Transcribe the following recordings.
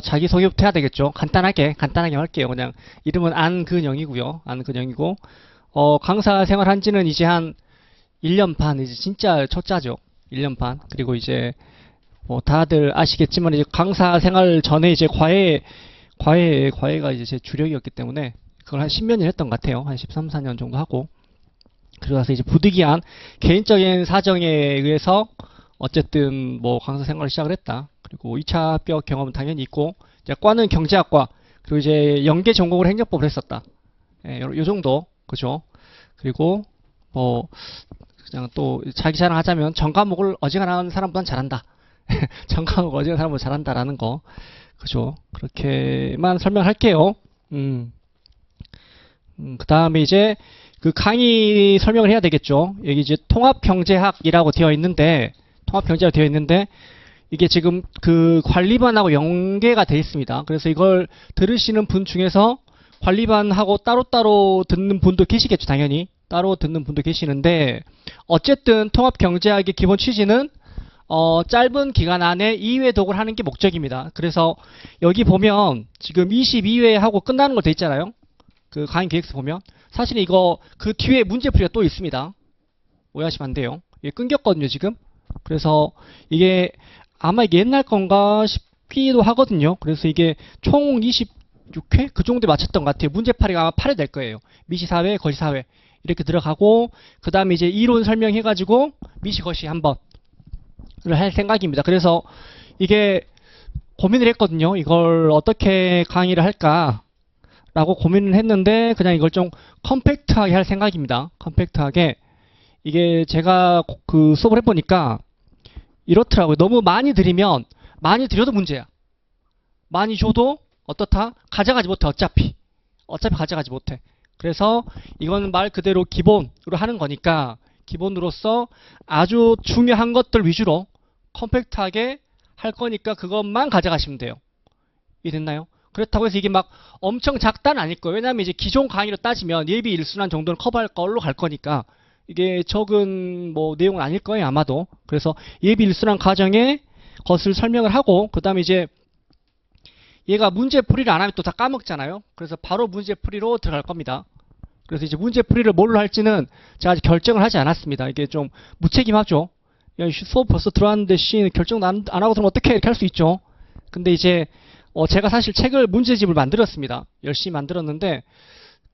자기소개부터 해야 되겠죠. 간단하게 할게요. 그냥, 이름은 안근영이고요. 안근영이고, 강사 생활한 지는 이제 한 1년 반, 이제 진짜 초짜죠. 1년 반. 그리고 이제, 뭐, 다들 아시겠지만, 이제 강사 생활 전에 이제 과외가 이제 제 주력이었기 때문에, 그걸 한 10몇 년 했던 것 같아요. 한 13, 14년 정도 하고. 그러고 나서 이제 부득이한 개인적인 사정에 의해서, 어쨌든 뭐 강사 생활을 시작을 했다. 그리고 2차 합격 경험은 당연히 있고, 이제 과는 경제학과, 그리고 이제 연계 전공을 행정법을 했었다. 예, 요 정도. 그죠? 그리고, 뭐, 그냥 또 자기 자랑하자면 전 과목을 어지간한 사람보단 잘한다. 전 과목 어지간한 사람보다 잘한다라는 거. 그죠? 그렇게만 설명할게요. 그 다음에 이제 그 강의 설명을 해야 되겠죠. 여기 이제 통합경제학이라고 되어 있는데, 이게 지금 그 관리반하고 연계가 되어 있습니다. 그래서 이걸 들으시는 분 중에서 관리반하고 따로따로 듣는 분도 계시겠죠, 당연히. 따로 듣는 분도 계시는데, 어쨌든 통합경제학의 기본 취지는 짧은 기간 안에 2회 독을 하는 게 목적입니다. 그래서 여기 보면 지금 22회 하고 끝나는 거 돼 있잖아요. 그 강의 계획서 보면. 사실 이거 그 뒤에 문제풀이가 또 있습니다. 오해하시면 안 돼요. 이게 끊겼거든요, 지금. 그래서 이게 아마 이게 옛날 건가 싶기도 하거든요. 그래서 이게 총 26회? 그 정도에 맞췄던 것 같아요. 문제풀이가 아마 8회 될 거예요. 미시사회, 거시사회. 이렇게 들어가고, 그 다음에 이제 이론 설명해가지고, 미시거시 한번 할 생각입니다. 그래서 이게 고민을 했거든요. 이걸 어떻게 강의를 할까? 라고 고민을 했는데, 그냥 이걸 좀 컴팩트하게 할 생각입니다. 컴팩트하게. 이게 제가 그 수업을 해보니까 이렇더라고요. 너무 많이 드리면, 많이 드려도 문제야. 많이 줘도 어떻다? 가져가지 못해, 어차피 가져가지 못해. 그래서 이건 말 그대로 기본으로 하는 거니까, 기본으로서 아주 중요한 것들 위주로 컴팩트하게 할 거니까 그것만 가져가시면 돼요. 이해됐나요? 그렇다고 해서 이게 막 엄청 작다는 아닐 거예요. 왜냐하면 이제 기존 강의로 따지면 예비 일순환 정도는 커버할 걸로 갈 거니까 이게 적은 뭐 내용은 아닐 거예요, 아마도. 그래서 예비 일순환 과정에 것을 설명을 하고, 그 다음에 이제 얘가 문제풀이를 안 하면 또 다 까먹잖아요. 그래서 바로 문제풀이로 들어갈 겁니다. 그래서 이제 문제풀이를 뭘로 할지는 제가 아직 결정을 하지 않았습니다. 이게 좀 무책임하죠. 야, 수업 벌써 들어왔는데 결정 안 하고 들으면 어떻게 이렇게 할 수 있죠. 근데 이제 제가 사실 문제집을 만들었습니다. 열심히 만들었는데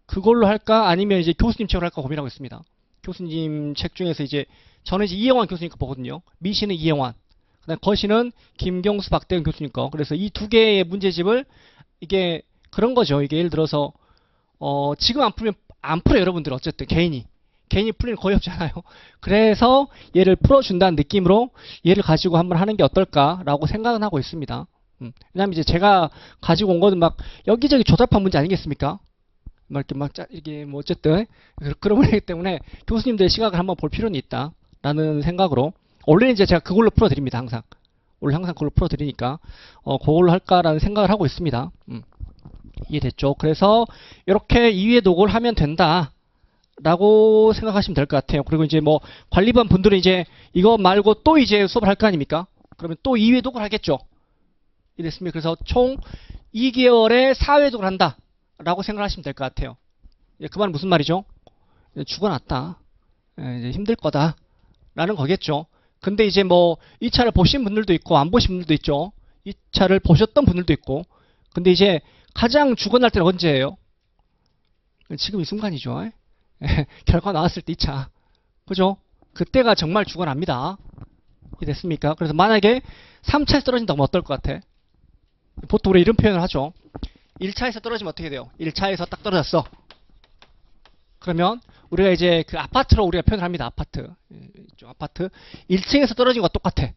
그걸로 할까 아니면 이제 교수님 책으로 할까 고민하고 있습니다. 교수님 책 중에서 이제 저는 이제 이영환 교수님 거 보거든요. 미시는 이영환, 그다음 거시는 김경수 박대근 교수님 거. 그래서 이 두 개의 문제집을 이게 그런 거죠. 이게 예를 들어서 지금 안 풀면 안 풀어요, 여러분들. 어쨌든 개인이 풀리는 거의 없잖아요. 그래서 얘를 풀어준다는 느낌으로 얘를 가지고 한번 하는 게 어떨까라고 생각은 하고 있습니다. 왜냐면 이제 제가 가지고 온 거는 막 여기저기 조잡한 문제 아니겠습니까? 막 이렇게 뭐 어쨌든 그런 문제이기 때문에 교수님들의 시각을 한번 볼 필요는 있다라는 생각으로, 원래는 이제 제가 그걸로 풀어드립니다. 원래 항상 그걸로 풀어드리니까 그걸로 할까라는 생각을 하고 있습니다. 이해됐죠? 그래서 이렇게 2회 독을 하면 된다 라고 생각하시면 될 것 같아요. 그리고 이제 뭐 관리반 분들은 이제 이거 말고 또 이제 수업을 할 거 아닙니까? 그러면 또 2회 독을 하겠죠. 이랬습니다. 그래서 총 2개월에 4회 독을 한다 라고 생각하시면 될 것 같아요. 그 말은 무슨 말이죠? 죽어놨다, 이제 힘들 거다 라는 거겠죠. 근데 이제 뭐 2차를 보신 분들도 있고 안 보신 분들도 있죠. 2차를 보셨던 분들도 있고. 근데 이제 가장 죽어날 때는 언제예요? 지금 이 순간이죠. 결과 나왔을 때 2차. 그죠? 그때가 정말 죽어납니다. 이해됐습니까? 그래서 만약에 3차에서 떨어진다면 어떨 것 같아? 보통 우리 이런 표현을 하죠. 1차에서 떨어지면 어떻게 돼요? 1차에서 딱 떨어졌어. 그러면 우리가 이제 그 아파트로 우리가 표현을 합니다. 아파트. 1층에서 떨어진 것과 똑같아.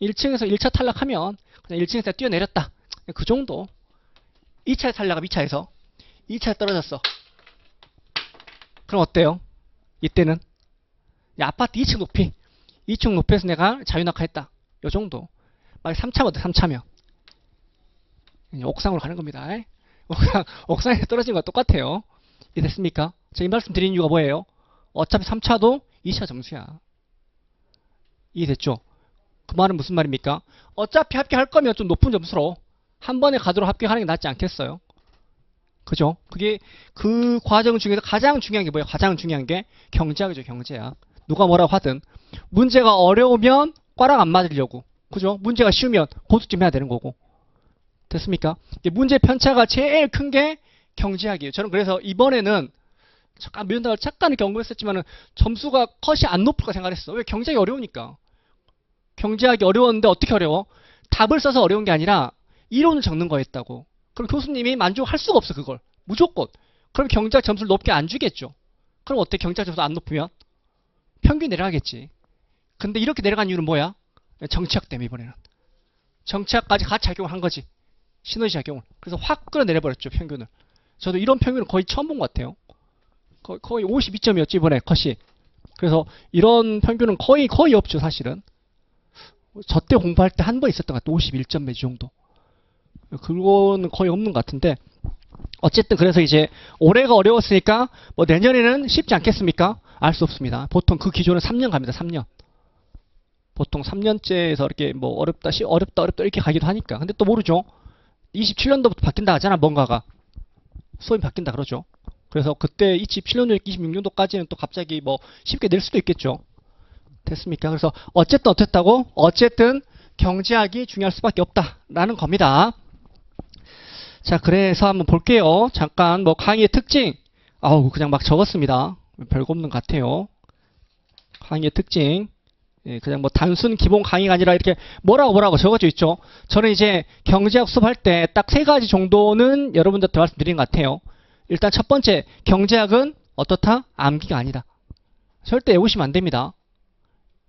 1층에서 1차 탈락하면 그냥 1층에서 뛰어내렸다. 그 정도. 2차에 탈락하면 2차에서 2차에 떨어졌어. 그럼 어때요? 이때는 아파트 2층 높이, 2층 높이에서 내가 자유낙하했다. 요 정도. 만약 3차면 어때? 3차면 옥상으로 가는 겁니다. 옥상에서 떨어진 거 똑같아요. 이해됐습니까? 제가 이 말씀 드리는 이유가 뭐예요? 어차피 3차도 2차 점수야. 이해됐죠? 그 말은 무슨 말입니까? 어차피 합격할 거면 좀 높은 점수로 한 번에 가도록 합격하는 게 낫지 않겠어요? 그죠? 그게 그 과정 중에서 가장 중요한 게 뭐예요? 가장 중요한 게 경제학이죠, 경제학. 누가 뭐라고 하든 문제가 어려우면 꽈랑 안 맞으려고. 그죠? 문제가 쉬우면 고수좀 해야 되는 거고. 됐습니까? 문제 편차가 제일 큰 게 경제학이에요. 저는 그래서 이번에는 잠깐 미룬다고 잠깐 경고했었지만은 점수가 컷이 안 높을까 생각했어. 왜? 경제학이 어려우니까. 경제학이 어려웠는데 어떻게 어려워? 답을 써서 어려운 게 아니라 이론을 적는 거였다고. 그럼 교수님이 만족할 수가 없어, 그걸. 무조건. 그럼 경제학 점수를 높게 안 주겠죠. 그럼 어떻게 경제학 점수 안 높으면? 평균 내려가겠지. 근데 이렇게 내려간 이유는 뭐야? 정치학 때문에 이번에는. 정치학까지 같이 작용을 한 거지. 시너지 작용을. 그래서 확 끌어내려버렸죠, 평균을. 저도 이런 평균을 거의 처음 본 것 같아요. 거의 52점이었지, 이번에 컷이. 그래서 이런 평균은 거의 없죠, 사실은. 저 때 공부할 때 한 번 있었던 것 같아요. 51점 매주 정도. 그거는 거의 없는 것 같은데. 어쨌든 그래서 이제 올해가 어려웠으니까 뭐 내년에는 쉽지 않겠습니까? 알 수 없습니다. 보통 그 기조는 3년 갑니다. 3년. 보통 3년째에서 이렇게 뭐 어렵다 이렇게 가기도 하니까. 근데 또 모르죠. 27년도부터 바뀐다 하잖아, 뭔가가. 수업이 바뀐다 그러죠. 그래서 그때 27년도, 26년도까지는 또 갑자기 뭐 쉽게 낼 수도 있겠죠. 됐습니까? 그래서 어쨌든 어땠다고? 어쨌든 경제학이 중요할 수밖에 없다라는 겁니다. 자, 그래서 한번 볼게요. 잠깐 뭐 강의의 특징. 아우, 그냥 막 적었습니다. 별거 없는 것 같아요. 강의의 특징. 예, 그냥 뭐 단순 기본 강의가 아니라 이렇게 뭐라고 적어져 있죠. 저는 이제 경제학 수업할 때 딱 3가지 정도는 여러분들한테 말씀드린 것 같아요. 일단 첫 번째, 경제학은 어떻다? 암기가 아니다. 절대 외우시면 안 됩니다.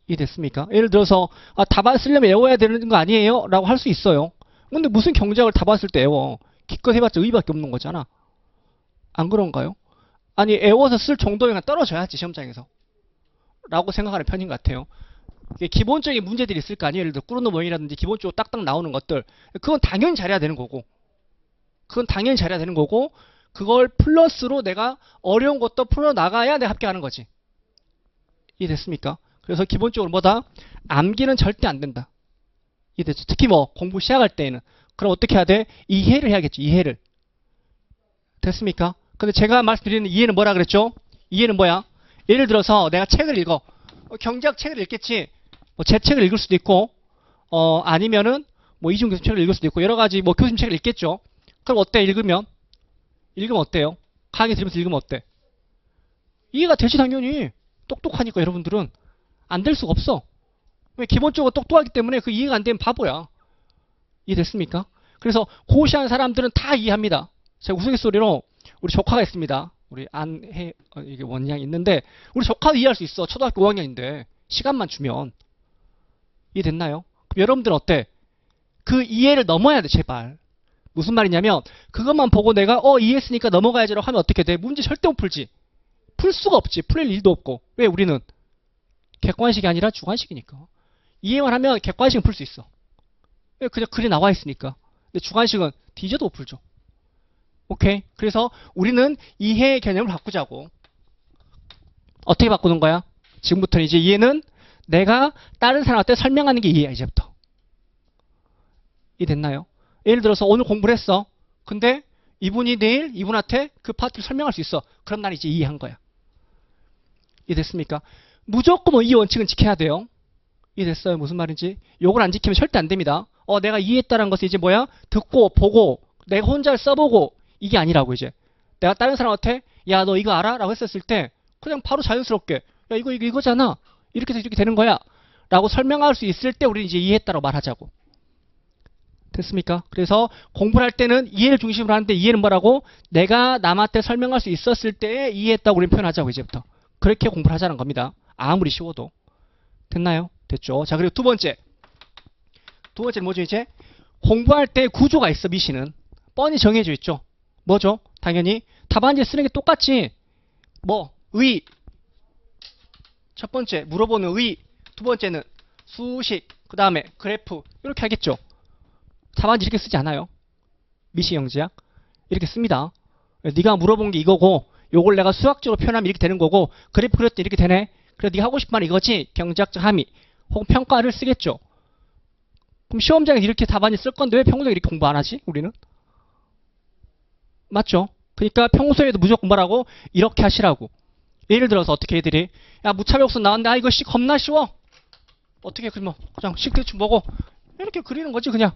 이해됐습니까? 예를 들어서 답안 쓰려면 외워야 되는 거 아니에요? 라고 할 수 있어요. 근데 무슨 경제학을 답안 쓸 때 외워? 기껏 해봤자 의의밖에 없는 거잖아. 안 그런가요? 아니, 외워서 쓸 정도면 떨어져야지, 시험장에서. 라고 생각하는 편인 것 같아요. 기본적인 문제들이 있을 거 아니에요. 예를 들어 꾸르노 모형이라든지 기본적으로 딱딱 나오는 것들. 그건 당연히 잘해야 되는 거고. 그걸 플러스로 내가 어려운 것도 풀어나가야 내가 합격하는 거지. 이해됐습니까? 그래서 기본적으로 뭐다? 암기는 절대 안 된다. 이해됐죠? 특히 뭐 공부 시작할 때에는. 그럼 어떻게 해야 돼? 이해를 해야겠지. 이해를. 됐습니까? 근데 제가 말씀드리는 이해는 뭐라 그랬죠? 이해는 뭐야? 예를 들어서 내가 책을 읽어. 경제학 책을 읽겠지. 뭐 제 책을 읽을 수도 있고, 아니면은 뭐 이중 교수 책을 읽을 수도 있고, 여러 가지 뭐 교수님 책을 읽겠죠. 그럼 어때? 읽으면 어때요? 강의 들으면서 읽으면 어때? 이해가 되지 당연히. 똑똑하니까 여러분들은 안 될 수가 없어. 왜? 기본적으로 똑똑하기 때문에 그 이해가 안 되면 바보야. 이해됐습니까? 그래서 고시하는 사람들은 다 이해합니다. 제가 우스갯소리로 우리 조카가 있습니다. 우리 안해 이게 원양이 있는데 우리 조카도 이해할 수 있어. 초등학교 5학년인데 시간만 주면. 이해됐나요? 그럼 여러분들은 어때? 그 이해를 넘어야 돼, 제발. 무슨 말이냐면 그것만 보고 내가 이해했으니까 넘어가야지라고 하면 어떻게 돼? 문제 절대 못 풀지. 풀 수가 없지. 풀릴 일도 없고. 왜? 우리는 객관식이 아니라 주관식이니까. 이해만 하면 객관식은 풀 수 있어. 왜? 그냥 글이 나와 있으니까. 근데 주관식은 뒤져도 못 풀죠. 오케이? 그래서 우리는 이해 개념을 바꾸자고. 어떻게 바꾸는 거야? 지금부터는 이제 이해는 내가 다른 사람한테 설명하는 게 이해야, 이제부터. 이해됐나요? 예를 들어서 오늘 공부를 했어. 근데 이분이 내일 이분한테 그 파트를 설명할 수 있어. 그럼 난 이제 이해한 거야. 이해됐습니까? 무조건 이 원칙은 지켜야 돼요. 이해됐어요? 무슨 말인지? 요걸 안 지키면 절대 안 됩니다. 내가 이해했다는 것은 이제 뭐야? 듣고 보고 내가 혼자 써보고 이게 아니라고. 이제 내가 다른 사람한테 야, 너 이거 알아? 라고 했었을 때 그냥 바로 자연스럽게 야, 이거잖아. 이렇게 해서 이렇게 되는 거야. 라고 설명할 수 있을 때 우리는 이제 이해했다고 말하자고. 됐습니까? 그래서 공부를 할 때는 이해를 중심으로 하는데 이해는 뭐라고? 내가 남한테 설명할 수 있었을 때 이해했다고 우리는 표현하자고. 이제부터. 그렇게 공부를 하자는 겁니다. 아무리 쉬워도. 됐나요? 됐죠? 자, 그리고 두 번째는 뭐죠? 이제 공부할 때 구조가 있어. 미시는 뻔히 정해져 있죠. 뭐죠? 당연히 답안지에 쓰는 게 똑같지. 뭐 의, 첫 번째 물어보는 의, 두 번째는 수식, 그 다음에 그래프. 이렇게 하겠죠. 답안지 이렇게 쓰지 않아요. 미시 영지학 이렇게 씁니다. 네가 물어본 게 이거고 요걸 내가 수학적으로 표현하면 이렇게 되는 거고 그래프 그렸더니 이렇게 되네. 그래 네가 하고 싶은 말 이거지. 경제학적 함의 혹은 평가를 쓰겠죠. 그럼 시험장에 이렇게 답안이 쓸 건데 왜 평소에 이렇게 공부 안 하지? 우리는? 맞죠? 그러니까 평소에도 무조건 뭐라고? 이렇게 하시라고. 예를 들어서 어떻게 애들이 야 무차별곡선 나왔는데 아 이거 씨 겁나 쉬워. 어떻게 그러면 그냥 씩 대충 보고 이렇게 그리는 거지 그냥.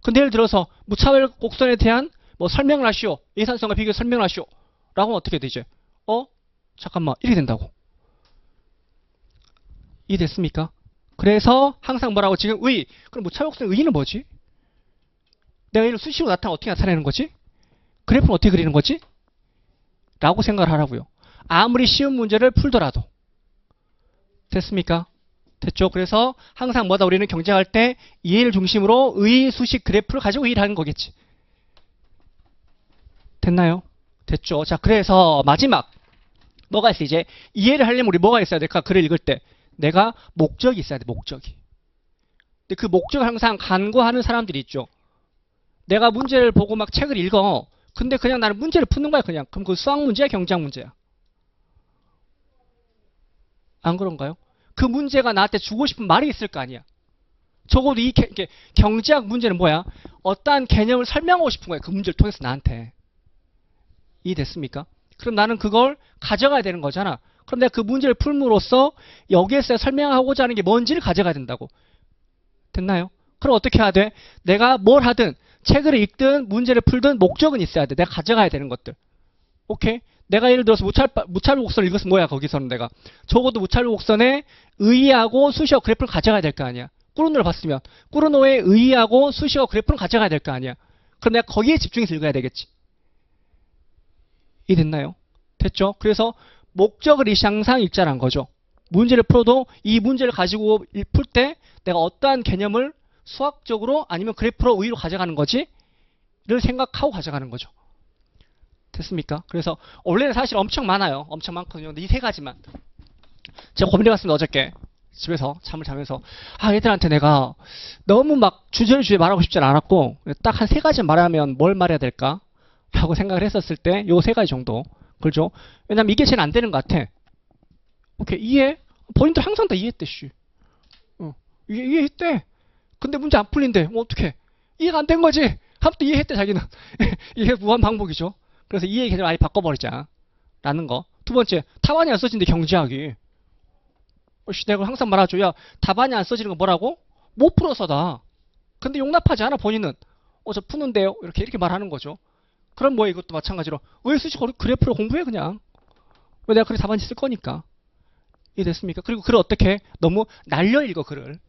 근데 예를 들어서 무차별곡선에 대한 뭐 설명을 하시오. 예산성과 비교 설명을 하시오. 라고 하면 어떻게 되지? 잠깐만 이렇게 된다고. 이해됐습니까? 그래서 항상 뭐라고 지금 그럼 무차별곡선의 의의는 뭐지? 내가 이를 수식으로 나타나 어떻게 나타내는 거지? 그래프는 어떻게 그리는 거지? 라고 생각을 하라고요. 아무리 쉬운 문제를 풀더라도. 됐습니까? 됐죠? 그래서 항상 뭐다 우리는 경쟁할 때 이해를 중심으로 의, 수식, 그래프를 가지고 일을 하는 거겠지. 됐나요? 됐죠? 자, 그래서 마지막 뭐가 있어 이제 이해를 하려면 우리 뭐가 있어야 될까? 글을 읽을 때 내가 목적이 있어야 돼. 목적이. 근데 그 목적을 항상 간과하는 사람들이 있죠. 내가 문제를 보고 막 책을 읽어. 근데 그냥 나는 문제를 푸는 거야 그냥. 그럼 그 수학 문제야 경제학 문제야? 안 그런가요? 그 문제가 나한테 주고 싶은 말이 있을 거 아니야. 적어도 이 경제학 문제는 뭐야? 어떠한 개념을 설명하고 싶은 거야. 그 문제를 통해서 나한테. 이해됐습니까? 그럼 나는 그걸 가져가야 되는 거잖아. 그럼 내가 그 문제를 풀므로써 여기에서 설명하고자 하는 게 뭔지를 가져가야 된다고. 됐나요? 그럼 어떻게 해야 돼? 내가 뭘 하든 책을 읽든 문제를 풀든 목적은 있어야 돼. 내가 가져가야 되는 것들. 오케이? 내가 예를 들어서 무차별곡선을 읽었으면 뭐야 거기서는 내가 적어도 무차별곡선에 의의하고 수식어 그래프를 가져가야 될 거 아니야. 꾸르노를 봤으면 꾸르노의 의의하고 수식어 그래프를 가져가야 될 거 아니야. 그럼 내가 거기에 집중해서 읽어야 되겠지. 이해됐나요? 됐죠? 그래서 목적을 항상 읽자는 거죠. 문제를 풀어도 이 문제를 가지고 풀 때 내가 어떠한 개념을 수학적으로 아니면 그래프로 의의로 가져가는 거지를 생각하고 가져가는 거죠. 됐습니까? 그래서 원래는 사실 엄청 많아요. 엄청 많거든요. 근데 이 세 가지만 제가 고민해봤습니다. 어저께 집에서 잠을 자면서 얘들한테 내가 너무 막 주저주저 말하고 싶진 않았고 딱 한 세 가지 말하면 뭘 말해야 될까? 라고 생각을 했었을 때 요 세 가지 정도. 그렇죠? 왜냐면 이게 제일 안 되는 것 같아. 오케이 이해? 본인들 항상 다 이해했대 씨. 이해했대. 근데 문제 안 풀린대. 뭐 어떡해. 이해가 안 된 거지. 한번 또 이해했대 자기는. 이게 무한 반복이죠. 그래서 이해 개념을 아예 바꿔버리자. 라는 거. 두 번째, 답안이 안 써진대, 경제학이. 내가 항상 말하죠. 야, 답안이 안 써지는 건 뭐라고? 못 풀어서다. 근데 용납하지 않아, 본인은. 저 푸는데요. 이렇게 말하는 거죠. 그럼 뭐 이것도 마찬가지로. 왜 수식 그래프를 공부해, 그냥. 왜 내가 그래 답안지 쓸 거니까. 이해됐습니까? 그리고 글을 어떻게 해? 너무 날려 읽어, 글을.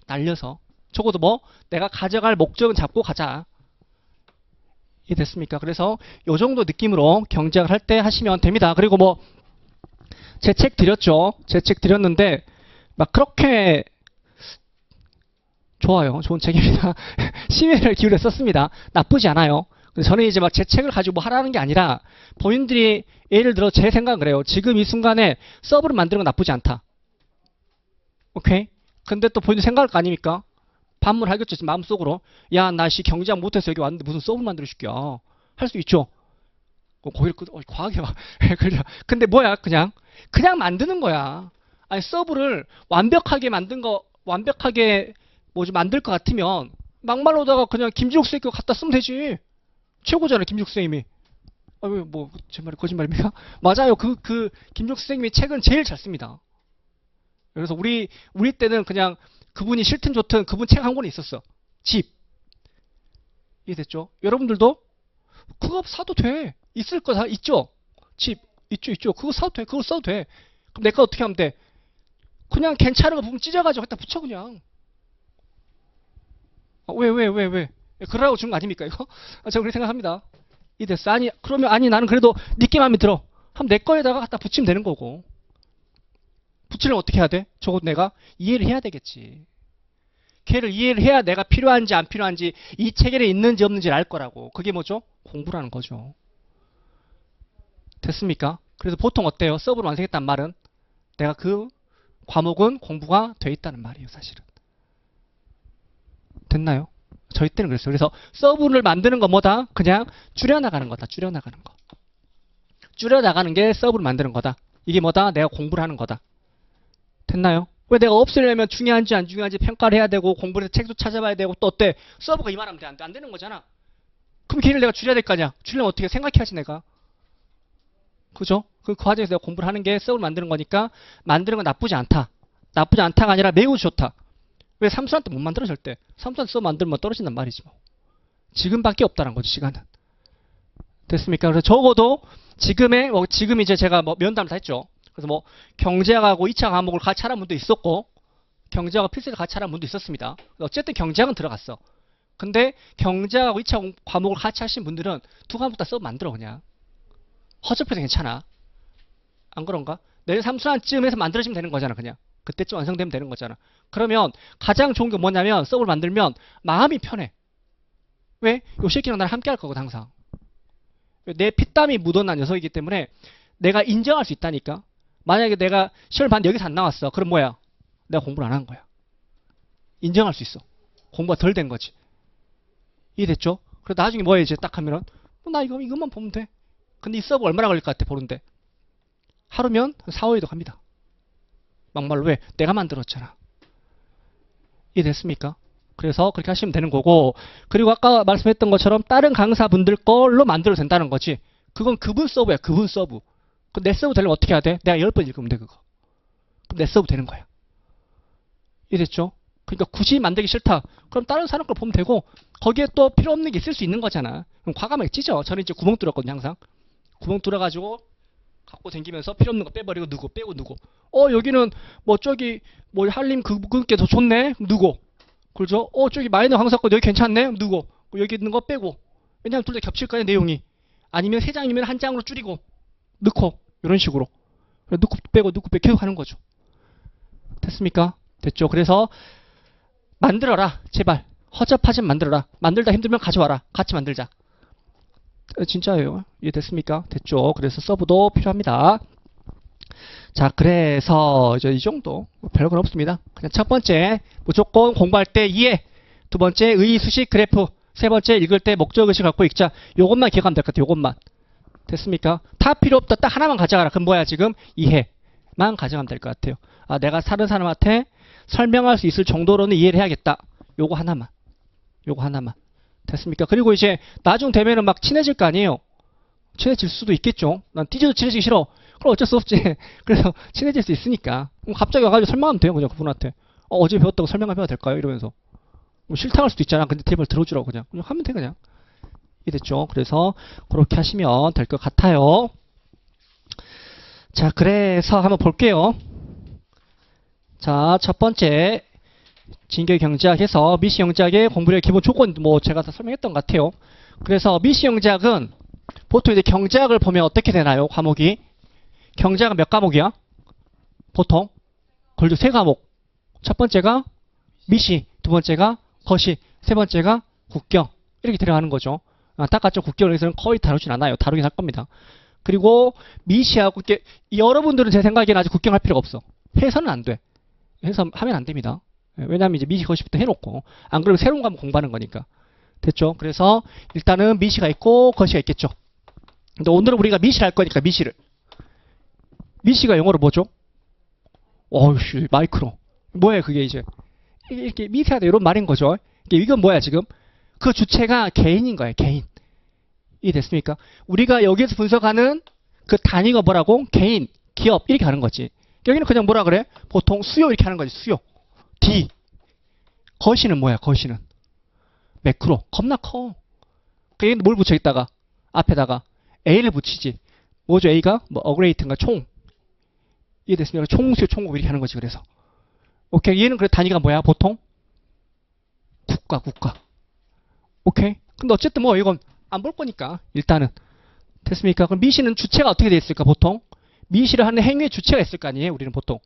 날려서. 적어도 뭐, 내가 가져갈 목적은 잡고 가자. 이해됐습니까? 그래서 요 정도 느낌으로 경쟁을 할 때 하시면 됩니다. 그리고 뭐 제 책 드렸죠. 제 책 드렸는데 막 그렇게 좋아요. 좋은 책입니다. 심혈을 기울여 썼습니다. 나쁘지 않아요. 저는 이제 막 제 책을 가지고 뭐 하라는 게 아니라 본인들이 예를 들어 제 생각은 그래요. 지금 이 순간에 서브를 만드는 건 나쁘지 않다. 오케이? 근데 또 본인 생각할 거 아닙니까? 반문하겠죠. 마음속으로. 야, 나 씨 경제학 못해서 여기 왔는데 무슨 서브를 만들어 줄게야. 할 수 있죠. 거기를 과하게 막. 근데 뭐야, 그냥 만드는 거야. 아니, 서브를 완벽하게 만들 것 같으면 막말로다가 그냥 김지욱 선생님 거 갖다 쓰면 되지. 최고잖아요, 김지욱 선생님이. 제 말이 거짓말입니까? 맞아요. 김지욱 선생님이 책은 제일 잘 씁니다. 그래서 우리 때는 그냥 그분이 싫든 좋든 그분 책 한 권이 있었어. 집. 이해됐죠? 여러분들도 그거 사도 돼. 있을 거 다 있죠? 집. 있죠. 그거 사도 돼. 그거 써도 돼. 그럼 내가 어떻게 하면 돼? 그냥 괜찮은 거 부분 찢어가지고 갖다 붙여, 그냥. 왜? 그러라고 준 거 아닙니까, 이거? 제가 그렇게 생각합니다. 이해됐어? 그러면 나는 그래도 니께 마음에 들어. 그럼 내 거에다가 갖다 붙이면 되는 거고. 붙이려면 어떻게 해야 돼? 적어도 내가 이해를 해야 되겠지. 걔를 이해를 해야 내가 필요한지 안 필요한지 이 체계에 있는지 없는지를 알 거라고. 그게 뭐죠? 공부라는 거죠. 됐습니까? 그래서 보통 어때요? 서브를 완성했단 말은 내가 그 과목은 공부가 돼 있다는 말이에요, 사실은. 됐나요? 저희 때는 그랬어요. 그래서 서브를 만드는 거 뭐다? 그냥 줄여나가는 거다. 줄여나가는 거. 줄여나가는 게 서브를 만드는 거다. 이게 뭐다? 내가 공부를 하는 거다. 됐나요? 왜 내가 없애려면 중요한지 안 중요한지 평가를 해야 되고 공부를 해서 책도 찾아봐야 되고 또 어때? 서버가 이만하면 돼. 안 되는 거잖아. 그럼 걔를 내가 줄여야 될 거 아니야. 줄이려면 어떻게 생각해야지 내가. 그죠? 그 과정에서 내가 공부를 하는 게 서버를 만드는 거니까 만드는 건 나쁘지 않다. 나쁘지 않다가 아니라 매우 좋다. 왜 삼수한테 못 만들어 절대. 삼수한테 서버 만들면 떨어진단 말이지 뭐. 지금밖에 없다는 거지 시간은. 됐습니까? 그래서 적어도 지금 이제 제가 뭐 면담을 다 했죠. 그래서 뭐 경제학하고 2차 과목을 같이 하라는 분도 있었고 경제학과 필수를 같이 하라는 분도 있었습니다. 어쨌든 경제학은 들어갔어. 근데 경제하고 2차 과목을 같이 하신 분들은 두 과목 다 서브 만들어 그냥. 허접해도 괜찮아. 안 그런가? 내일 삼수한쯤에서 만들어지면 되는 거잖아 그냥. 그때쯤 완성되면 되는 거잖아. 그러면 가장 좋은 게 뭐냐면 서브를 만들면 마음이 편해. 왜? 요 새끼랑 나랑 함께 할 거거든 항상. 내 피땀이 묻어난 녀석이기 때문에 내가 인정할 수 있다니까. 만약에 내가 시험을 봤는데 여기서 안 나왔어. 그럼 뭐야? 내가 공부를 안 한 거야. 인정할 수 있어. 공부가 덜 된 거지. 이해됐죠? 그래서 나중에 뭐해 이제 딱 하면은 나 이것만 보면 돼. 근데 이 서브 얼마나 걸릴 것 같아 보는데? 하루면 4, 5일도 갑니다. 막말로 왜? 내가 만들었잖아. 이해됐습니까? 그래서 그렇게 하시면 되는 거고 그리고 아까 말씀했던 것처럼 다른 강사분들 걸로 만들어도 된다는 거지. 그건 그분 서브야. 그분 서브. 내 서브 되려면 어떻게 해야 돼? 내가 10번 읽으면 돼 그거. 그럼 내 서브 되는 거야. 이해됐죠? 그러니까 굳이 만들기 싫다. 그럼 다른 사람 걸 보면 되고 거기에 또 필요 없는 게 있을 수 있는 거잖아. 그럼 과감하게 찢어. 저는 이제 구멍 뚫었거든요 항상. 구멍 뚫어가지고 갖고 다니면서 필요 없는 거 빼버리고 누구 빼고 누구. 여기는 뭐 저기 뭐 한림 그게 더 좋네. 누구. 그렇죠? 저기 마이너 강사건 여기 괜찮네. 누구. 여기 있는 거 빼고. 왜냐면 둘 다 겹칠 거야 내용이. 아니면 세 장이면 한 장으로 줄이고 넣고 이런 식으로. 넣고 빼고 계속 하는 거죠. 됐습니까? 됐죠? 그래서 만들어라. 제발. 허접하지 만들어라. 만들다 힘들면 가져와라. 같이 만들자. 진짜예요. 이해됐습니까? 됐죠? 그래서 서브도 필요합니다. 자, 그래서 이제 이 정도 별건 없습니다. 그냥 첫 번째 무조건 공부할 때 이해, 두 번째 의, 수식, 그래프, 세 번째 읽을 때 목적의식 갖고 읽자. 요것만 기억하면 될 것 같아요. 요것만. 됐습니까? 다 필요 없다. 딱 하나만 가져가라. 그럼 뭐야 지금? 이해만 가져가면 될 것 같아요. 내가 다른 사람한테 설명할 수 있을 정도로는 이해를 해야겠다. 요거 하나만. 요거 하나만. 됐습니까? 그리고 이제 나중 되면은 막 친해질 거 아니에요. 친해질 수도 있겠죠. 난 띠져도 친해지기 싫어. 그럼 어쩔 수 없지. 그래서 친해질 수 있으니까. 그럼 갑자기 와가지고 설명하면 돼요. 그냥 그분한테. 어제 배웠다고 설명하면 될까요? 이러면서. 뭐 싫다 할 수도 있잖아. 근데 제발 들어주라고 그냥 하면 돼 그냥. 이해됐죠? 그래서 그렇게 하시면 될 것 같아요. 자, 그래서 한번 볼게요. 자, 첫 번째 진교 경제학에서 미시 경제학의 공부력 기본 조건 뭐 제가 다 설명했던 것 같아요. 그래서 미시 경제학은 보통 이제 경제학을 보면 어떻게 되나요? 과목이 경제학은 몇 과목이야? 보통 걸려 세 과목. 첫 번째가 미시, 두 번째가 거시, 세 번째가 국경 이렇게 들어가는 거죠. 안타깝죠. 국경을 여기서는 거의 다루진 않아요. 다루긴 할 겁니다. 그리고 미시하고 여러분들은 제 생각에는 아직 국경할 필요가 없어. 해서는 안 돼. 해서 하면 안 됩니다. 왜냐하면 이제 미시 거시부터 해놓고 안 그러면 새로운 과목 공부하는 거니까. 됐죠? 그래서 일단은 미시가 있고 거시가 있겠죠. 근데 오늘은 우리가 미시를 할 거니까 미시를. 미시가 영어로 뭐죠? 어우씨 마이크로. 뭐예요 그게 이제. 이렇게 미세하다 이런 말인 거죠. 이건 뭐야 지금? 그 주체가 개인인 거예요. 개인. 이해됐습니까? 우리가 여기에서 분석하는 그 단위가 뭐라고? 개인, 기업 이렇게 하는 거지. 여기는 그냥 뭐라 그래? 보통 수요 이렇게 하는 거지. 수요. D. 거시는 뭐야? 거시는 매크로. 겁나 커. 그얘는 뭘 붙여있다가 앞에다가 A를 붙이지. 뭐죠? A가 뭐 어그레이트인가 총. 이해됐습니까? 총수요, 총국 이렇게 하는 거지. 그래서 오케이. 얘는 그래 단위가 뭐야? 보통 국가. 오케이. 근데 어쨌든 뭐 이건 안 볼 거니까 일단은 됐습니까? 그럼 미시는 주체가 어떻게 돼 있을까? 보통 미시를 하는 행위의 주체가 있을 거 아니에요? 우리는 보통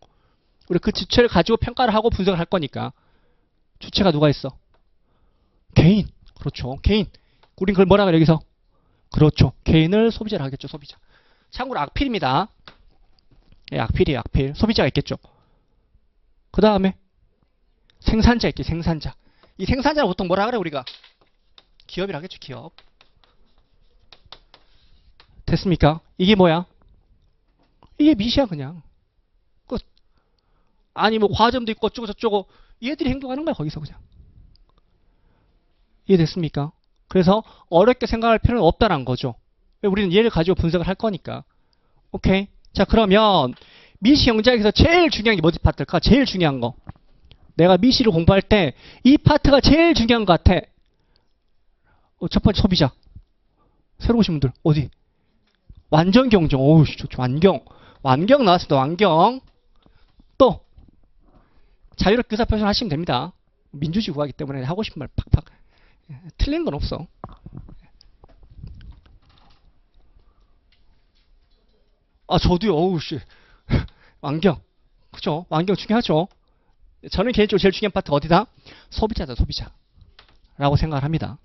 우리 그 주체를 가지고 평가를 하고 분석을 할 거니까 주체가 누가 있어? 개인. 그렇죠. 개인. 우린 그걸 뭐라 그래 여기서? 그렇죠. 개인을 소비자라 하겠죠. 소비자. 참고로 악필입니다. 예, 악필이에요. 악필. 소비자가 있겠죠. 그 다음에 생산자 있겠죠. 생산자. 이 생산자는 보통 뭐라 그래 우리가? 기업이라 하겠죠. 기업. 됐습니까? 이게 뭐야? 이게 미시야 그냥. 끝. 아니 뭐 과점도 있고 어쩌고 저쩌고 얘들이 행동하는 거야 거기서 그냥. 이해됐습니까? 그래서 어렵게 생각할 필요는 없다는 거죠. 우리는 얘를 가지고 분석을 할 거니까. 오케이. 자 그러면 미시 경제학에서 제일 중요한 게 뭐지 파트일까? 제일 중요한 거. 내가 미시를 공부할 때 이 파트가 제일 중요한 것 같아. 첫 번째 소비자. 새로 오신 분들 어디? 완전 경정. 어우 좋죠. 완경 나왔습니다. 완경. 또 자유롭게 의사표현 하시면 됩니다. 민주주의 구하기 때문에 하고 싶은 말 팍팍. 틀린 건 없어. 아 저도요. 어우 씨. 완경. 그죠? 완경 중요하죠. 저는 개인적으로 제일 중요한 파트 어디다? 소비자다 소비자. 라고 생각을 합니다.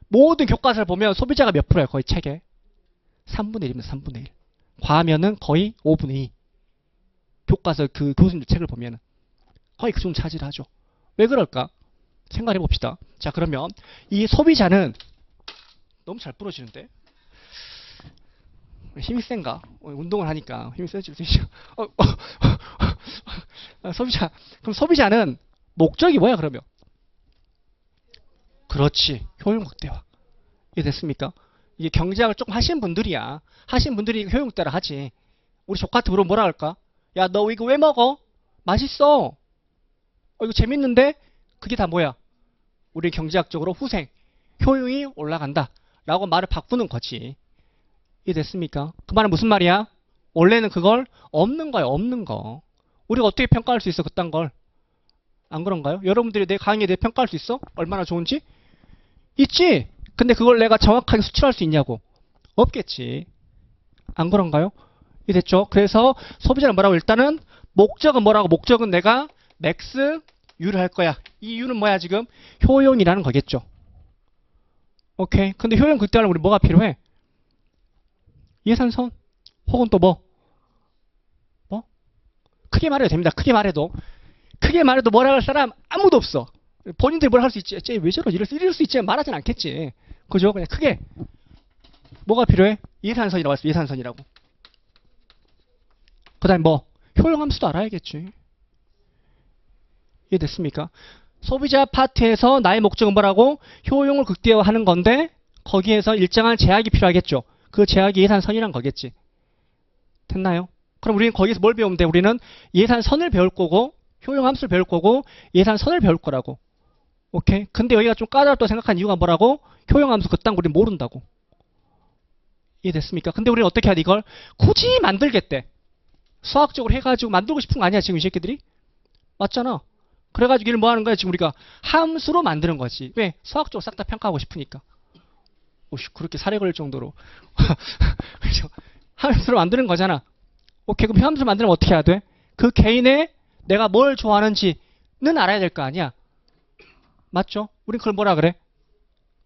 모든 교과서를 보면 소비자가 몇 프로예요? 거의 책에 3분의 1입니다. 3분의 1. 과하면은 거의 5분의 2. 교과서 그 교수님들 책을 보면은 거의 그 정도 차지를 하죠. 왜 그럴까? 생각해 봅시다. 자 그러면 이 소비자는 너무 잘 부러지는데 힘이 센가? 운동을 하니까 힘이 세질 수 있죠. 소비자. 그럼 소비자는 목적이 뭐야 그러면? 그렇지. 효용 극대화. 이게 됐습니까? 이게 경제학을 조금 하신 분들이야. 하신 분들이 효용 극대화를 하지. 우리 조카한테 물어보면 뭐라 할까? 야 너 이거 왜 먹어? 맛있어. 이거 재밌는데? 그게 다 뭐야? 우리 경제학적으로 후생. 효용이 올라간다. 라고 말을 바꾸는 거지. 이해 됐습니까? 그 말은 무슨 말이야? 원래는 그걸 없는 거야. 없는 거. 우리가 어떻게 평가할 수 있어? 그딴 걸. 안 그런가요? 여러분들이 내 강의에 대해 평가할 수 있어? 얼마나 좋은지? 있지? 근데 그걸 내가 정확하게 수출할 수 있냐고? 없겠지. 안 그런가요? 이해 됐죠? 그래서 소비자는 뭐라고? 일단은 목적은 뭐라고? 목적은 내가 맥스 유를 할 거야. 이 유는 뭐야 지금? 효용이라는 거겠죠. 오케이. 근데 효용 극대화는 우리 뭐가 필요해? 예산선? 혹은 또 뭐? 뭐? 크게 말해도 됩니다. 크게 말해도. 크게 말해도 뭐라 할 사람 아무도 없어. 본인들이 뭘 할 수 있지? 쟤왜 저러지? 이럴 수 있지? 말하진 않겠지. 그죠? 그냥 크게. 뭐가 필요해? 예산선이라고 했어. 예산선이라고. 그 다음에 뭐? 효용함수도 알아야겠지. 이해됐습니까? 소비자 파트에서 나의 목적은 뭐라고? 효용을 극대화하는 건데 거기에서 일정한 제약이 필요하겠죠. 그 제약이 예산선이란 거겠지. 됐나요? 그럼 우리는 거기서 뭘 배우면 돼? 우리는 예산선을 배울 거고 효용함수를 배울 거고 예산선을 배울 거라고. 오케이? 근데 여기가 좀 까다롭다고 생각한 이유가 뭐라고? 효용함수 그딴 거 우리는 모른다고. 이해됐습니까? 근데 우리는 어떻게 해야 돼? 이걸 굳이 만들겠대. 수학적으로 해가지고 만들고 싶은 거 아니야 지금 이 새끼들이? 맞잖아. 그래가지고 이를 뭐 하는 거야? 지금 우리가 함수로 만드는 거지. 왜? 수학적으로 싹 다 평가하고 싶으니까. 오씨, 그렇게 살해 걸릴 정도로. 그죠? 함수로 만드는 거잖아. 오케이, 그럼 함수로 만들면 어떻게 해야 돼? 그 개인의 내가 뭘 좋아하는지는 알아야 될 거 아니야. 맞죠? 우린 그걸 뭐라 그래?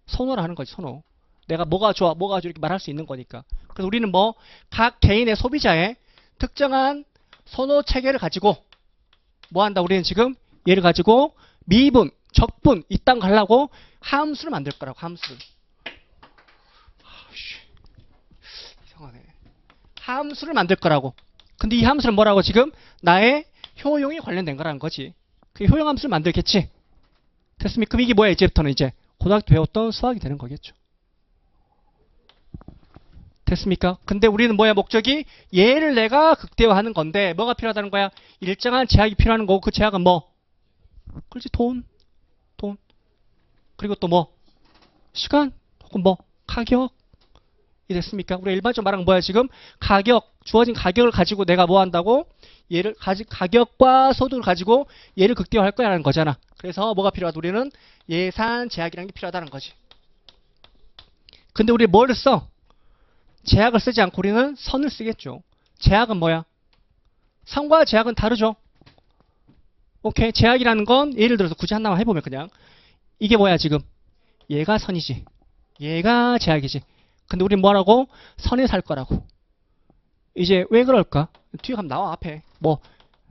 선호를 하는 거지, 선호. 내가 뭐가 좋아, 뭐가 좋아 이렇게 말할 수 있는 거니까. 그래서 우리는 뭐 각 개인의 소비자의 특정한 선호 체계를 가지고 뭐 한다? 우리는 지금 얘를 가지고 미분, 적분 이딴 거 하려고 함수를 만들 거라고. 함수를. 이상하네. 함수를 만들 거라고. 근데 이 함수는 뭐라고? 지금 나의 효용이 관련된 거라는 거지. 그 효용 함수를 만들겠지. 됐습니까? 그럼 이게 뭐야? 이제부터는 이제 고등학교 배웠던 수학이 되는 거겠죠. 됐습니까? 근데 우리는 뭐야? 목적이 얘를 내가 극대화하는 건데 뭐가 필요하다는 거야? 일정한 제약이 필요한 거고 그 제약은 뭐? 그렇지, 돈. 그리고 또 뭐? 시간 혹은 뭐? 가격. 이 됐습니까? 우리가 일반적으로 말하는 뭐야 지금? 가격, 주어진 가격을 가지고 내가 뭐 한다고? 얘를 가격과 소득을 가지고 얘를 극대화할 거야라는 거잖아. 그래서 뭐가 필요하다? 우리는 예산 제약이라는 게 필요하다는 거지. 근데 우리 뭐를 써? 제약을 쓰지 않고 우리는 선을 쓰겠죠. 제약은 뭐야? 선과 제약은 다르죠. 오케이. 제약이라는 건 예를 들어서 굳이 하나만 해보면 그냥 이게 뭐야 지금? 얘가 선이지. 얘가 제약이지. 근데 우린 뭐라고? 선에 살 거라고. 이제 왜 그럴까? 뒤에 가면 나와 앞에. 뭐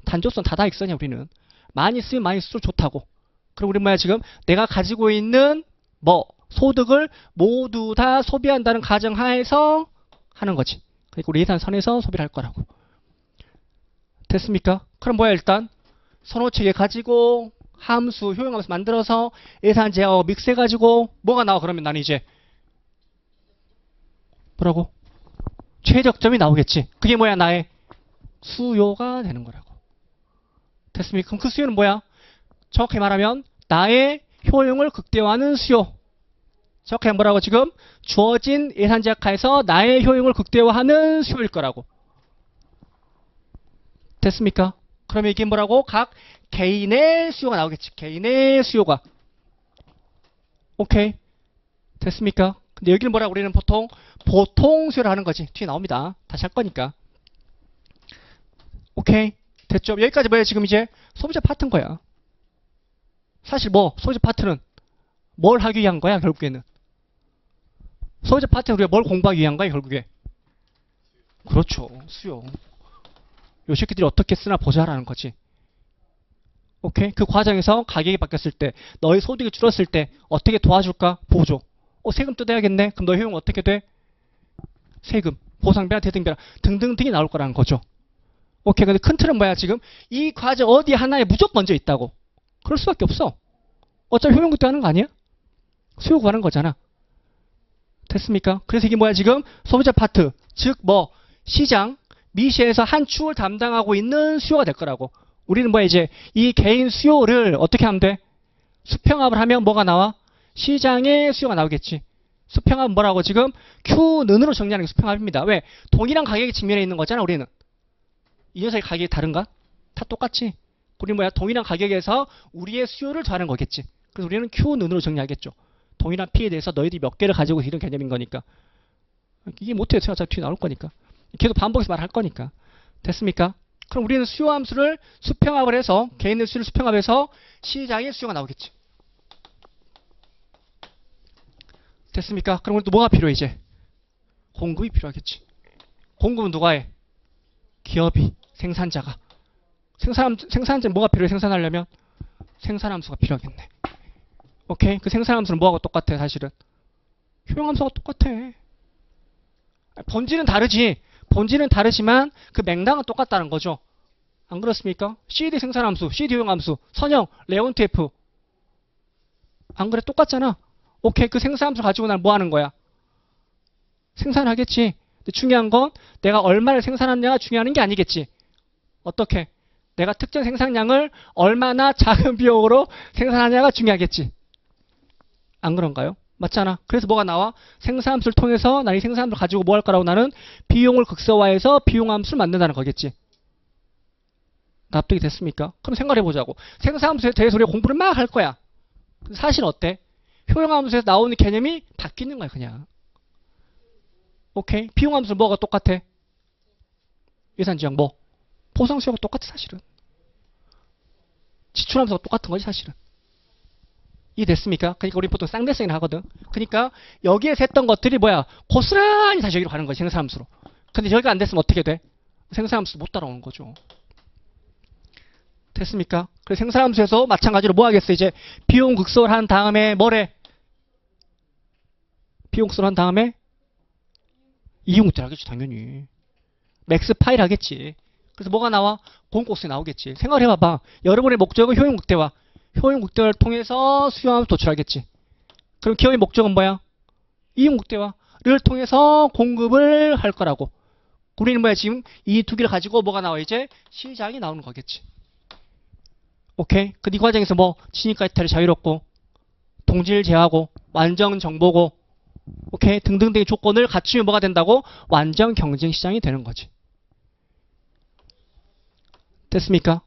단조선 다다익선이야 우리는. 많이 쓰면 많이 쓸수록 좋다고. 그리고 우리 뭐야 지금? 내가 가지고 있는 뭐 소득을 모두 다 소비한다는 가정하에서 하는 거지. 그러니까 우리 예산선에서 소비를 할 거라고. 됐습니까? 그럼 뭐야 일단 선호체계 가지고 함수, 효용함수 만들어서 예산 제하고 믹스해가지고 뭐가 나와? 그러면 나는 이제 뭐라고? 최적점이 나오겠지. 그게 뭐야? 나의 수요가 되는 거라고. 됐습니까? 그럼 그 수요는 뭐야? 정확히 말하면 나의 효용을 극대화하는 수요. 정확히 뭐라고? 지금 주어진 예산 제약 하에서 나의 효용을 극대화하는 수요일 거라고. 됐습니까? 그러면 이게 뭐라고? 각 개인의 수요가 나오겠지. 개인의 수요가. 오케이. 됐습니까? 근데 여기는 뭐라고? 우리는 보통 수요를 하는 거지. 뒤에 나옵니다. 다시 할 거니까. 오케이. 됐죠? 여기까지 뭐야? 지금 이제 소비자 파트인 거야. 사실 소비자 파트는 뭘 하기 위한 거야? 결국에는. 소비자 파트는 우리가 뭘 공부하기 위한 거야? 결국에. 그렇죠. 수요. 요 새끼들이 어떻게 쓰나 보자라는 거지. 오케이? 그 과정에서 가격이 바뀌었을 때, 너의 소득이 줄었을 때 어떻게 도와줄까? 보조. 세금 뜯어야겠네? 그럼 너의 효용 어떻게 돼? 세금, 보상비나 대등비나 등등등이 나올 거라는 거죠. 오케이. 근데 큰 틀은 뭐야? 지금 이 과정 어디 하나에 무조건 얹어 있다고. 그럴 수밖에 없어. 어차피 효용 극대화하는 거 아니야? 수요 구하는 거잖아. 됐습니까? 그래서 이게 뭐야? 지금 소비자 파트, 즉 시장, 미시에서 한 축을 담당하고 있는 수요가 될 거라고. 우리는 뭐야? 이제 이 개인 수요를 어떻게 하면 돼? 수평합을 하면 뭐가 나와? 시장의 수요가 나오겠지. 수평합은 뭐라고? 지금 Q는으로 정리하는 게 수평합입니다. 왜? 동일한 가격의 측면에 있는 거잖아. 우리는. 이 녀석의 가격이 다른가? 다 똑같지. 우리는 뭐야? 동일한 가격에서 우리의 수요를 더하는 거겠지. 그래서 우리는 Q는으로 정리하겠죠. 동일한 P에 대해서 너희들이 몇 개를 가지고 이런 개념인 거니까. 이게 못해요. 어차피 뒤에 나올 거니까. 계속 반복해서 말할 거니까. 됐습니까? 그럼 우리는 수요 함수를 수평합을 해서 개인의 수요를 수평합해서 시장의 수요가 나오겠지. 됐습니까? 그럼 또 뭐가 필요해 이제? 공급이 필요하겠지. 공급은 누가 해? 기업이, 생산자가. 생산자는 뭐가 필요해? 생산하려면 생산함수가 필요하겠네. 오케이? 그 생산함수는 뭐하고 똑같아? 사실은 효용함수가 똑같아. 본질은 다르지. 본질은 다르지만 그 맥락은 똑같다는 거죠. 안 그렇습니까? CD 생산함수, CD 효용함수, 선형, 레온트 F. 안 그래? 똑같잖아. 오케이. 그 생산함수 가지고 난 뭐 하는 거야? 생산하겠지. 근데 중요한 건 내가 얼마를 생산하느냐가 중요한 게 아니겠지. 어떻게? 내가 특정 생산량을 얼마나 작은 비용으로 생산하냐가 중요하겠지. 안 그런가요? 맞잖아. 그래서 뭐가 나와? 생산함수를 통해서 난 이 생산함수를 가지고 뭐 할 거라고 나는 비용을 극소화해서 비용함수를 만든다는 거겠지. 납득이 됐습니까? 그럼 생각해보자고. 생산함수에 대해서 우리가 공부를 막 할 거야. 사실 어때? 효용함수에서 나오는 개념이 바뀌는 거야 그냥. 오케이? 비용함수 뭐가 똑같아? 예산지역 보상수요가 똑같아 사실은. 지출함수가 똑같은 거지 사실은. 이해됐습니까? 그러니까 우리 보통 쌍대성이라 하거든. 그러니까 여기에서 했던 것들이 뭐야? 고스란히 다시 여기로 가는 거지 생산함수로. 근데 여기가 안 됐으면 어떻게 돼? 생산함수 못 따라오는 거죠. 됐습니까? 그래서 생산함수에서 마찬가지로 뭐 하겠어? 이제 비용 극소를 한 다음에 뭐래? 비용 극소를 한 다음에 이용들 하겠지 당연히. 맥스 파일 하겠지. 그래서 뭐가 나와? 공공세 나오겠지. 생각을 해봐봐. 여러분의 목적은 효용 극대화. 효용 극대화를 통해서 수요함수 도출하겠지. 그럼 기업의 목적은 뭐야? 이용 극대화를 통해서 공급을 할 거라고. 우리는 뭐야? 지금 이 두 개를 가지고 뭐가 나와? 이제 시장이 나오는 거겠지. 오케이? 이 과정에서 진입가 이탈이 자유롭고 동질 제하고 완전 정보고 오케이? 등등등의 조건을 갖추면 뭐가 된다고? 완전 경쟁 시장이 되는 거지. 됐습니까?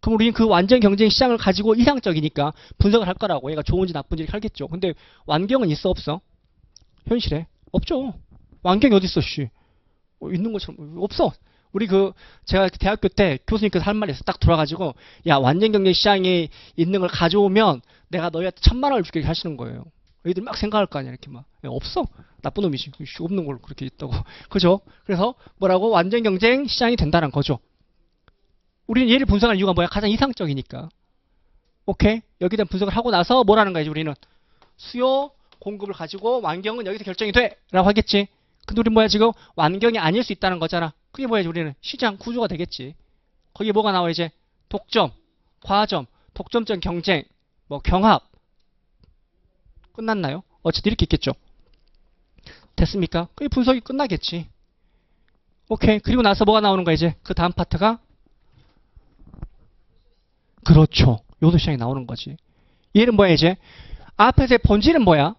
그럼 우리는 그 완전 경쟁 시장을 가지고 이상적이니까 분석을 할 거라고. 얘가 좋은지 나쁜지 이렇게 하겠죠. 근데 완경은 있어 없어? 현실에? 없죠. 완경이 어디 있어 씨. 있는 것처럼 없어. 우리 제가 대학교 때 교수님께서 할 말이 있어. 딱 돌아가지고 야 완전 경쟁 시장에 있는 걸 가져오면 내가 너희한테 1000만 원을 줄게 하시는 거예요. 너희들 막 생각할 거 아니야 이렇게 막. 야, 없어. 나쁜 놈이지. 없는 걸 그렇게 있다고. 그죠? 그래서 뭐라고? 완전 경쟁 시장이 된다는 거죠. 우리는 얘를 분석할 이유가 뭐야? 가장 이상적이니까. 오케이? 여기에 대한 분석을 하고 나서 뭐라는 거야, 우리는? 수요, 공급을 가지고 완경은 여기서 결정이 돼! 라고 하겠지. 근데 우리 뭐야, 지금 완경이 아닐 수 있다는 거잖아. 그게 뭐야, 우리는? 시장 구조가 되겠지. 거기에 뭐가 나와 이제? 독점, 과점, 독점적 경쟁, 뭐 경합. 끝났나요? 어쨌든 이렇게 있겠죠. 됐습니까? 그 분석이 끝나겠지. 오케이. 그리고 나서 뭐가 나오는 거야 이제? 그 다음 파트가? 그렇죠. 요소 시장이 나오는 거지. 얘는 뭐야 이제? 앞에서의 본질은 뭐야?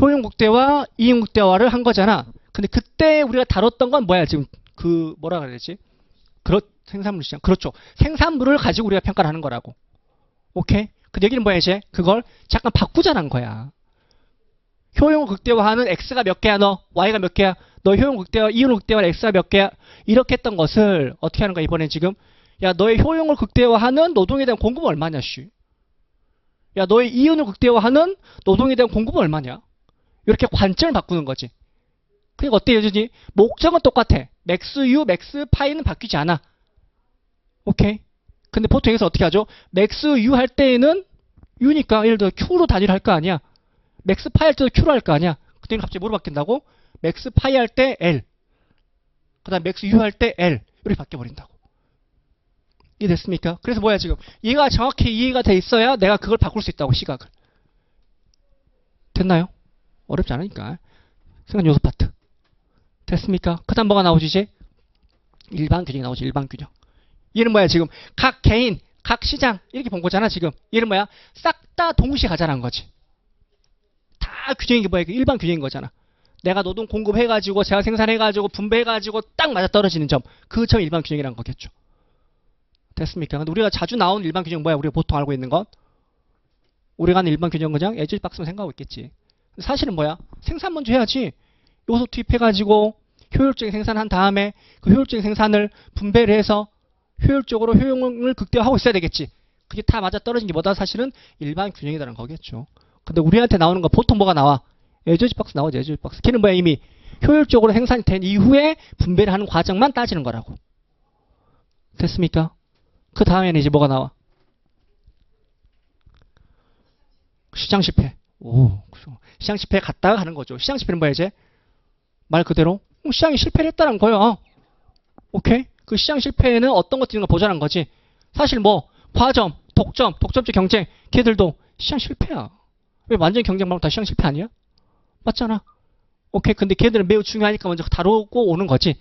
효용 극대화, 이용 극대화를 한 거잖아. 근데 그때 우리가 다뤘던 건 뭐야 지금? 그 뭐라 그래야 되지? 생산물 시장. 그렇죠. 생산물을 가지고 우리가 평가를 하는 거라고. 오케이? 근데 여기는 뭐야 이제? 그걸 잠깐 바꾸자는 거야. 효용을 극대화하는 X가 몇 개야 너? Y가 몇 개야? 너 효용 극대화, 이용 극대화는 X가 몇 개야? 이렇게 했던 것을 어떻게 하는 거야 이번엔 지금? 야 너의 효용을 극대화하는 노동에 대한 공급은 얼마냐 씨. 야 너의 이윤을 극대화하는 노동에 대한 공급은 얼마냐? 이렇게 관점을 바꾸는 거지. 그러니까 어때 여전히? 목적은 똑같아. 맥스 U, 맥스 파이는 바뀌지 않아. 오케이? 근데 보통 여기서 어떻게 하죠? 맥스 U 할 때에는 U니까 예를 들어 Q로 단위를 할 거 아니야. 맥스 파이 할 때도 Q로 할 거 아니야. 그때는 갑자기 뭐로 바뀐다고? 맥스 파이 할 때 L. 그 다음 맥스 U 할 때 L. 이렇게 바뀌어버린다고. 이해됐습니까? 그래서 뭐야 지금? 얘가 정확히 이해가 돼 있어야 내가 그걸 바꿀 수 있다고 시각을. 됐나요? 어렵지 않으니까. 생산 요소 파트. 됐습니까? 그 다음 뭐가 나오지 이제? 일반 균형이 나오지. 일반 균형. 얘는 뭐야 지금? 각 개인, 각 시장 이렇게 본 거잖아 지금. 얘는 뭐야? 싹 다 동시에 가자는 거지. 다 균형이 뭐야? 일반 균형인 거잖아. 내가 노동 공급해가지고 제가 생산해가지고 분배해가지고 딱 맞아떨어지는 점. 그 점이 일반 균형이라는 거겠죠. 됐습니까? 근데 우리가 자주 나오는 일반 균형 뭐야? 우리가 보통 알고 있는 건? 우리가 하는 일반 균형 그냥 에즈지 박스만 생각하고 있겠지. 사실은 뭐야? 생산 먼저 해야지. 요소 투입해가지고 효율적인 생산한 다음에 그 효율적인 생산을 분배를 해서 효율적으로 효용을 극대화하고 있어야 되겠지. 그게 다 맞아 떨어진 게 뭐다? 사실은 일반 균형이라는 거겠죠. 근데 우리한테 나오는 거 보통 뭐가 나와? 에즈지 박스 나오지. 에즈지 박스. 걔는 뭐야? 이미 효율적으로 생산이 된 이후에 분배를 하는 과정만 따지는 거라고. 됐습니까? 그 다음에는 이제 뭐가 나와? 시장 실패. 오, 시장 실패 갔다가 가는 거죠. 시장 실패는 뭐야 이제? 말 그대로 시장이 실패를 했다는 거야. 오케이? 그 시장 실패에는 어떤 것들인가 보자는 거지. 사실 뭐 과점, 독점, 독점적 경쟁 걔들도 시장 실패야. 왜 완전 경쟁 말고 다 시장 실패 아니야? 맞잖아. 오케이. 근데 걔들은 매우 중요하니까 먼저 다루고 오는 거지.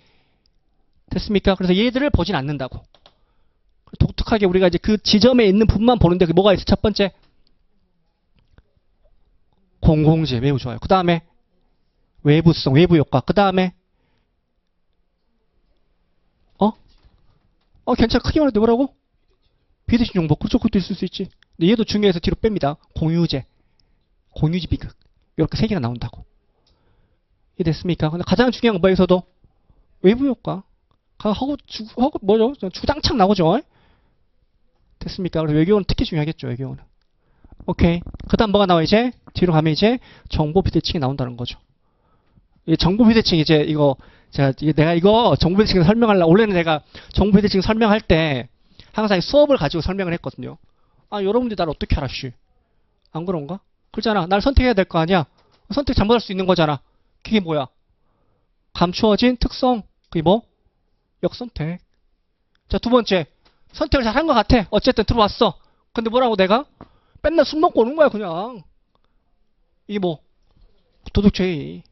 됐습니까? 그래서 얘들을 보진 않는다고. 독특하게 우리가 이제 그 지점에 있는 부분만 보는데 그 뭐가 있어? 첫 번째 공공재 매우 좋아요. 그 다음에 외부성, 외부 효과. 그 다음에 괜찮아. 크게 말해도 뭐라고? 비대칭 정보. 그렇죠. 그것도 있을 수 있지. 근데 얘도 중요해서 뒤로 뺍니다. 공유재, 공유지 비극. 이렇게 세 개가 나온다고. 이해됐습니까? 근데 가장 중요한 건 뭐에서도 외부 효과. 하고 뭐죠? 주당창 나오죠. 됐습니까? 그래서 외교는 특히 중요하겠죠. 외교는. 오케이. 그 다음 뭐가 나와 이제? 뒤로 가면 이제 정보 비대칭이 나온다는 거죠. 이 정보 비대칭 이제 이거 내가 이거 정보 비대칭 설명하려고 원래는 내가 정보 비대칭 설명할 때 항상 수업을 가지고 설명을 했거든요. 아 여러분들이 나를 어떻게 알아 씨. 안 그런가? 그렇잖아. 날 선택해야 될 거 아니야. 선택 잘못할 수 있는 거잖아. 그게 뭐야? 감추어진 특성. 그게 뭐? 역선택. 자, 두 번째. 선택을 잘 한 것 같아. 어쨌든 들어왔어. 근데 뭐라고 내가? 맨날 술 먹고 오는 거야 그냥. 이게 뭐? 도덕주의.